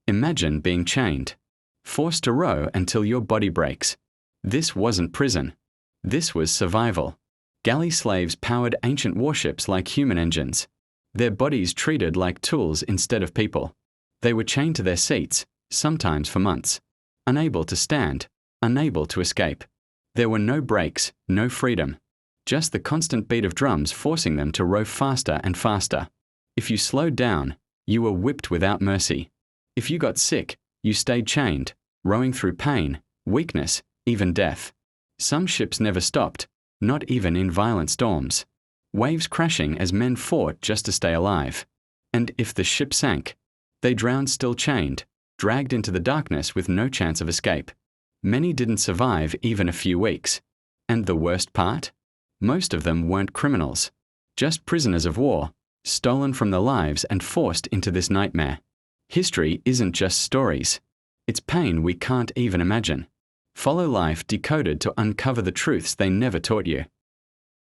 Imagine being chained, forced to row until your body breaks. This wasn't prison. This was survival. Galley slaves powered ancient warships like human engines, their bodies treated like tools instead of people. They were chained to their seats, sometimes for months, unable to stand, unable to escape. There were no breaks, no freedom, just the constant beat of drums forcing them to row faster and faster. If you slowed down, you were whipped without mercy. If you got sick, you stayed chained, rowing through pain, weakness, even death. Some ships never stopped, not even in violent storms. Waves crashing as men fought just to stay alive. And if the ship sank, they drowned still chained, dragged into the darkness with no chance of escape. Many didn't survive even a few weeks. And the worst part? Most of them weren't criminals, just prisoners of war, stolen from their lives and forced into this nightmare. History isn't just stories. It's pain we can't even imagine. Follow Life Decoded to uncover the truths they never taught you.